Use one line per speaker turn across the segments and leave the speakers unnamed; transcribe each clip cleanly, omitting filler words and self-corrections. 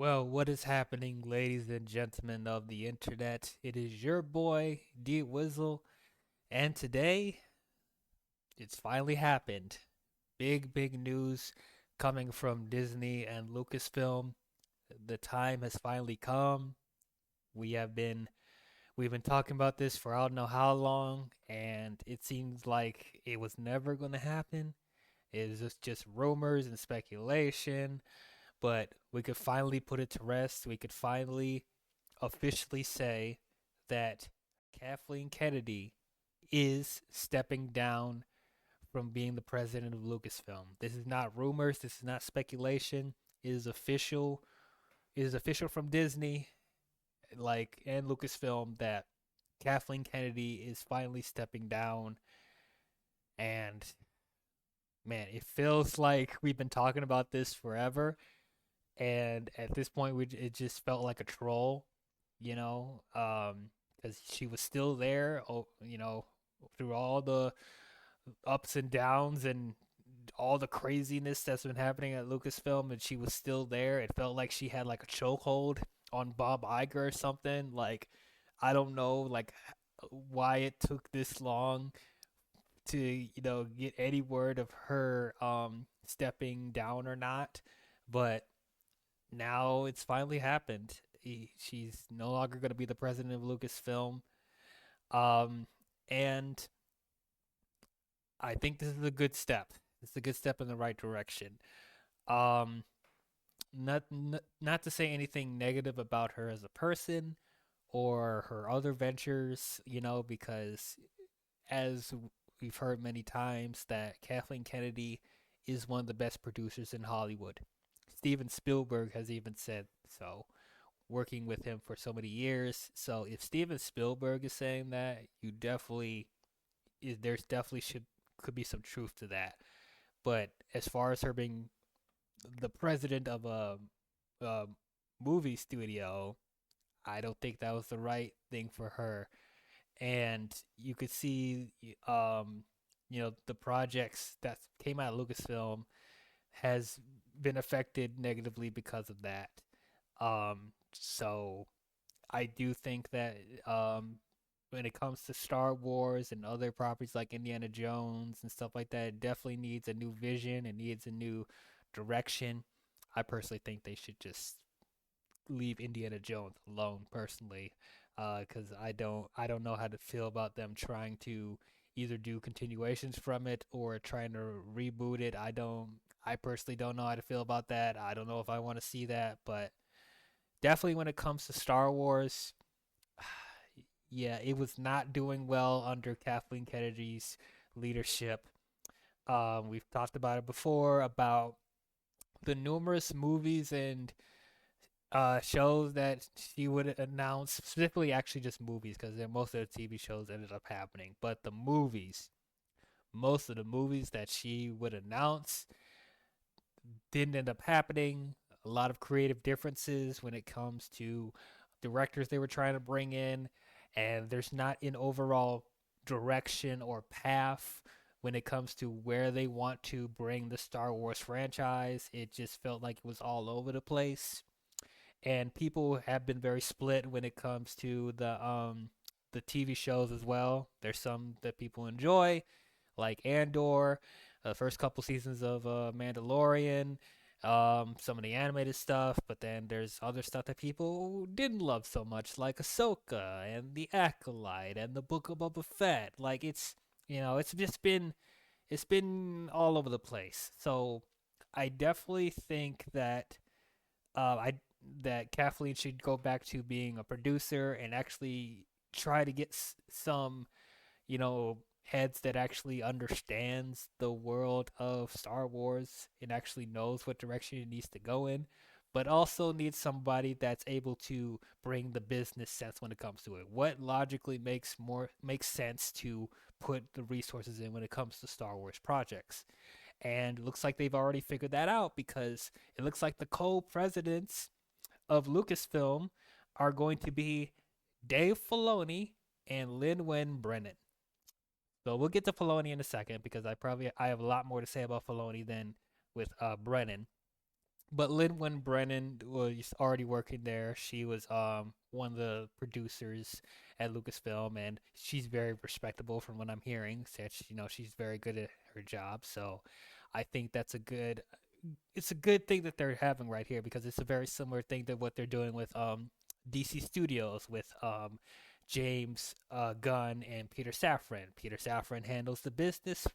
Well, what is happening, ladies and gentlemen of the internet? It is your boy, D-WIZZLE, and today it's finally happened. Big news coming from Disney and Lucasfilm. The time has finally come. We have been we've been talking about this for I don't know how long, and it seems like it was never going to happen. It was just rumors and speculation, but we could finally put it to rest. We could finally officially say that Kathleen Kennedy is stepping down from being the president of Lucasfilm. This is not rumors, this is not speculation. It is official. It is official from Disney, and Lucasfilm, that Kathleen Kennedy is finally stepping down. And man, it feels like we've been talking about this forever. And at this point, it just felt like a troll, because she was still there, through all the ups and downs and all the craziness that's been happening at Lucasfilm, and she was still there. It felt like she had like a chokehold on Bob Iger or something. Like, I don't know, like why it took this long to get any word of her stepping down or not, but now it's finally happened. She's no longer going to be the president of Lucasfilm. Um, and I think this is a good step. It's a good step in the right direction. Um, not to say anything negative about her as a person or her other ventures, because as we've heard many times, that Kathleen Kennedy is one of the best producers in Hollywood. Steven Spielberg has even said so, working with him for so many years. So if Steven Spielberg is saying that, there's definitely should could be some truth to that. But as far as her being the president of a movie studio, I don't think that was the right thing for her. And you could see, the projects that came out of Lucasfilm has been affected negatively because of that. So I do think that when it comes to Star Wars and other properties like Indiana Jones and stuff like that, it definitely needs a new vision. It needs a new direction. I personally think they should just leave Indiana Jones alone, personally, because I don't know how to feel about them trying to either do continuations from it or trying to reboot it. I personally don't know how to feel about that. I don't know if I want to see that, but definitely when it comes to Star Wars, yeah, it was not doing well under Kathleen Kennedy's leadership. We've talked about it before about the numerous movies and shows that she would announce, specifically actually just movies, because then most of the TV shows ended up happening. But most of the movies that she would announce didn't end up happening. A lot of creative differences when it comes to directors they were trying to bring in, and there's not an overall direction or path when it comes to where they want to bring the Star Wars franchise. It just felt like it was all over the place, and people have been very split when it comes to the TV shows as well. There's some that people enjoy, like Andor, the first couple seasons of Mandalorian, some of the animated stuff, but then there's other stuff that people didn't love so much, like Ahsoka and The Acolyte and the Book of Boba Fett. Like it's been all over the place. So I definitely think that I that Kathleen should go back to being a producer and actually try to get some, heads that actually understands the world of Star Wars and actually knows what direction it needs to go in, but also needs somebody that's able to bring the business sense when it comes to it. What logically makes sense to put the resources in when it comes to Star Wars projects. And it looks like they've already figured that out, because it looks like the co-presidents of Lucasfilm are going to be Dave Filoni and Lin-Wen Brennan. So we'll get to Filoni in a second, because I have a lot more to say about Filoni than with Brennan. But Lynn Brennan was already working there. She was one of the producers at Lucasfilm, and she's very respectable from what I'm hearing. Said she's very good at her job. So I think that's a good it's a good thing that they're having right here because it's a very similar thing to what they're doing with DC Studios with James Gunn and Peter Safran. Peter Safran handles the business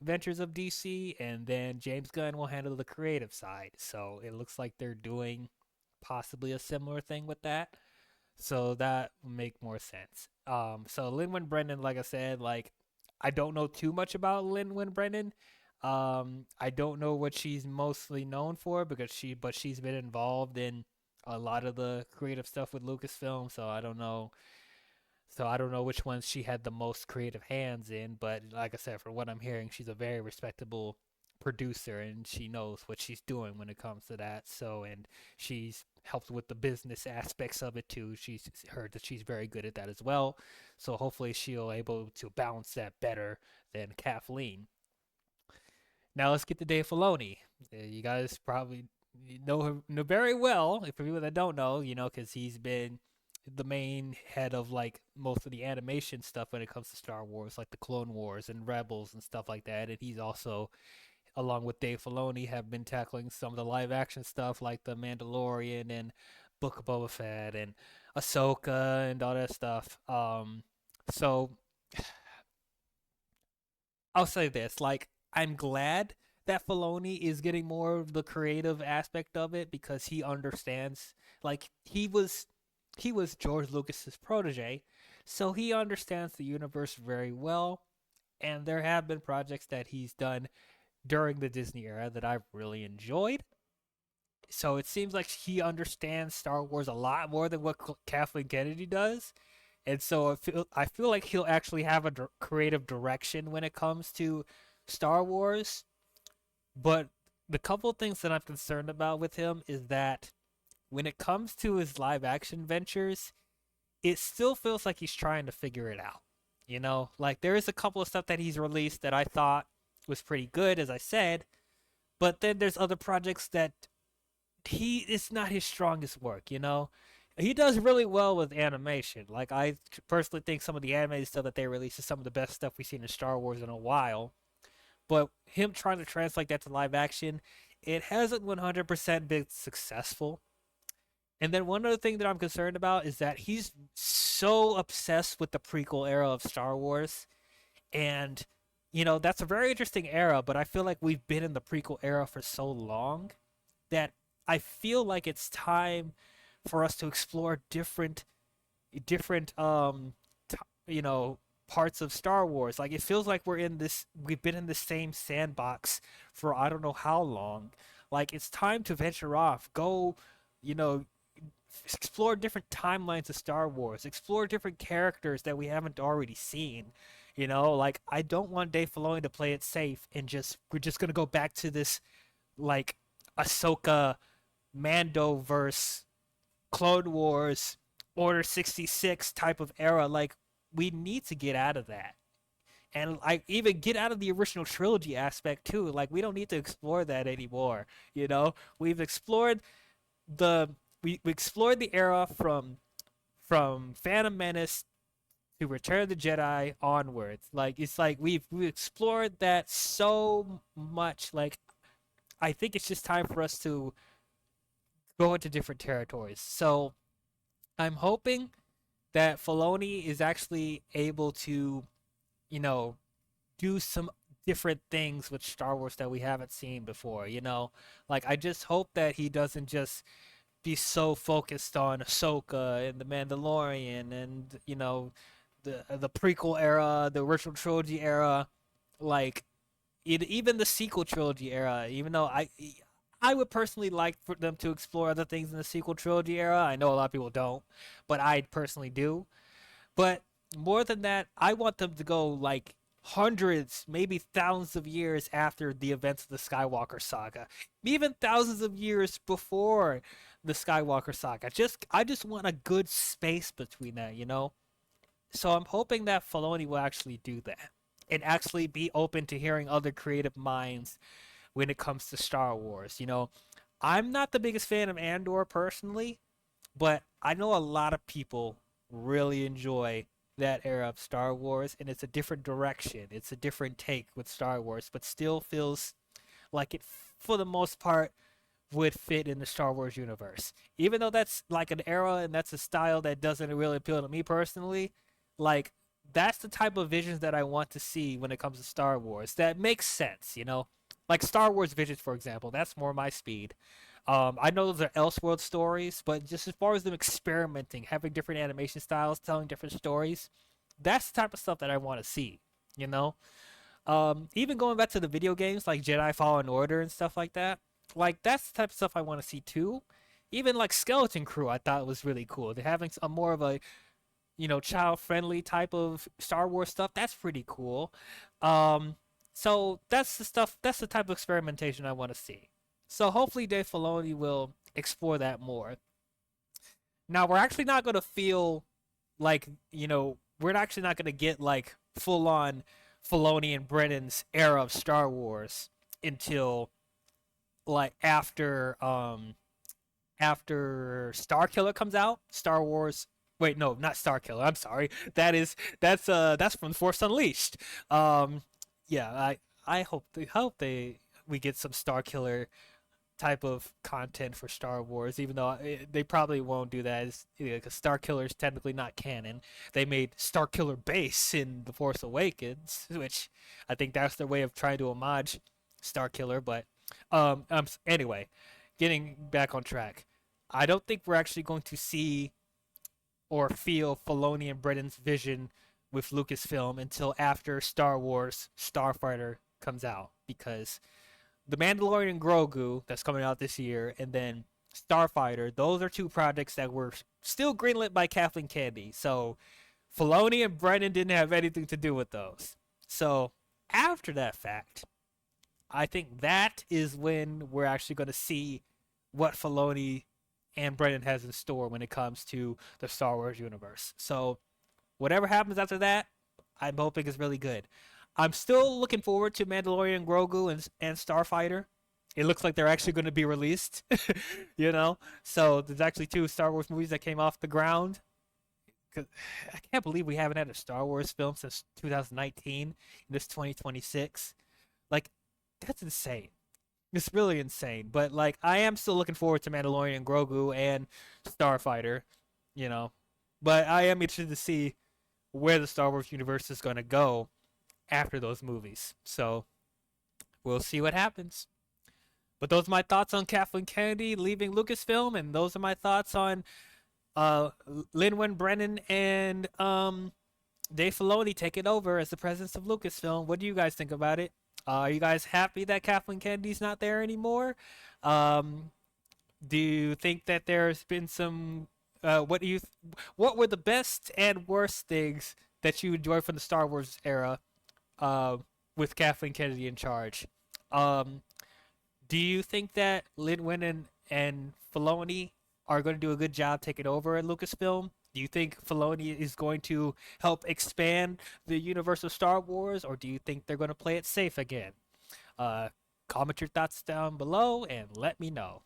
ventures of DC, and then James Gunn will handle the creative side. So it looks like they're doing possibly a similar thing with that. So that would make more sense. So Lin-Wen Brennan, like I said, like I don't know too much about Lin-Wen Brennan. I don't know what she's mostly known for but she's been involved in a lot of the creative stuff with Lucasfilm. So I don't know which ones she had the most creative hands in, but like I said, from what I'm hearing, she's a very respectable producer and she knows what she's doing when it comes to that. So, and she's helped with the business aspects of it too. She's heard that she's very good at that as well. So hopefully she'll able to balance that better than Kathleen. Now let's get to Dave Filoni. You guys probably know him know very well. For people that don't know, because he's been the main head of like most of the animation stuff when it comes to Star Wars, like the Clone Wars and Rebels and stuff like that. And he's also, along with Dave Filoni, have been tackling some of the live action stuff like the Mandalorian and Book of Boba Fett and Ahsoka and all that stuff. So I'll say this: like, I'm glad that Filoni is getting more of the creative aspect of it because he understands. Like, he was George Lucas's protege, so he understands the universe very well. And there have been projects that he's done during the Disney era that I've really enjoyed. So it seems like he understands Star Wars a lot more than what Kathleen Kennedy does. And so I feel like he'll actually have a creative direction when it comes to Star Wars. But the couple of things that I'm concerned about with him is that when it comes to his live action ventures, it still feels like he's trying to figure it out. Like there is a couple of stuff that he's released that I thought was pretty good, as I said, but then there's other projects that it's not his strongest work. He does really well with animation. Like I personally think some of the animated stuff that they release is some of the best stuff we've seen in Star Wars in a while. But him trying to translate that to live action, it hasn't 100% been successful. And then one other thing that I'm concerned about is that he's so obsessed with the prequel era of Star Wars. And, that's a very interesting era, but I feel like we've been in the prequel era for so long that I feel like it's time for us to explore different t- you know parts of Star Wars. Like it feels like we've been in the same sandbox for I don't know how long. Like it's time to venture off, go, you know, explore different timelines of Star Wars, explore different characters that we haven't already seen. Like I don't want Dave Filoni to play it safe and just we're just gonna go back to this like Ahsoka Mando verse Clone Wars Order 66 type of era. Like we need to get out of that. And like even get out of the original trilogy aspect too. Like we don't need to explore that anymore. We've explored the we explored the era from Phantom Menace to Return of the Jedi onwards. Like it's like we've explored that so much. Like I think it's just time for us to go into different territories. So I'm hoping that Filoni is actually able to, you know, do some different things with Star Wars that we haven't seen before. Like I just hope that he doesn't just be so focused on Ahsoka and the Mandalorian and the prequel era, the original trilogy era, like even the sequel trilogy era. Even though I would personally like for them to explore other things in the sequel trilogy era. I know a lot of people don't, but I personally do. But more than that, I want them to go like hundreds, maybe thousands of years after the events of the Skywalker saga, even thousands of years before the Skywalker saga. I just want a good space between that. So I'm hoping that Filoni will actually do that and actually be open to hearing other creative minds when it comes to Star Wars. I'm not the biggest fan of Andor personally, but I know a lot of people really enjoy that era of Star Wars, and it's a different direction. It's a different take with Star Wars, but still feels like it, for the most part, would fit in the Star Wars universe. Even though that's like an era and that's a style that doesn't really appeal to me personally, like that's the type of visions that I want to see when it comes to Star Wars. That makes sense, you know? Like Star Wars visions, for example, that's more my speed. I know those are Elseworld stories, but just as far as them experimenting, having different animation styles, telling different stories, that's the type of stuff that I want to see, you know? Even going back to the video games like Jedi Fallen Order and stuff like that, like that's the type of stuff I want to see too. Even like Skeleton Crew, I thought was really cool. They're having a more of a child-friendly type of Star Wars stuff. That's pretty cool. Um, so that's the stuff. That's the type of experimentation I want to see. So hopefully Dave Filoni will explore that more. Now we're actually not going to feel like we're actually not going to get like full on Filoni and Brennan's era of Star Wars until like after Star Killer comes out. Star Wars. Wait, no, not Star Killer. I'm sorry. That's from Force Unleashed. Um, yeah, I hope we get some Star Killer type of content for Star Wars, even though they probably won't do that, because Star Killer is technically not canon. They made Star Killer Base in The Force Awakens, which I think that's their way of trying to homage Star Killer. But anyway, getting back on track, I don't think we're actually going to see or feel Filoni and Brennan's vision with Lucasfilm until after Star Wars Starfighter comes out, because the Mandalorian and Grogu that's coming out this year, and then Starfighter, those are two projects that were still greenlit by Kathleen Kennedy. So Filoni and Brennan didn't have anything to do with those. So after that fact, I think that is when we're actually going to see what Filoni and Brennan has in store when it comes to the Star Wars universe. So whatever happens after that, I'm hoping is really good. I'm still looking forward to Mandalorian, Grogu, and Starfighter. It looks like they're actually going to be released, you know. So there's actually two Star Wars movies that came off the ground. I can't believe we haven't had a Star Wars film since 2019. In this 2026, like that's insane. It's really insane. But like, I am still looking forward to Mandalorian, Grogu, and Starfighter, you know. But I am interested to see where the Star Wars universe is going to go after those movies. So we'll see what happens. But those are my thoughts on Kathleen Kennedy leaving Lucasfilm, and those are my thoughts on Lin-Wen Brennan and Dave Filoni taking over as the president of Lucasfilm. What do you guys think about it? Are you guys happy that Kathleen Kennedy's not there anymore? Um, do you think that there's been some? What were the best and worst things that you enjoyed from the Star Wars era, uh, with Kathleen Kennedy in charge? Um, do you think that Lin-Wen and Filoni are going to do a good job taking over at Lucasfilm? Do you think Filoni is going to help expand the universe of Star Wars, or do you think they're going to play it safe again? Uh, Comment your thoughts down below and let me know.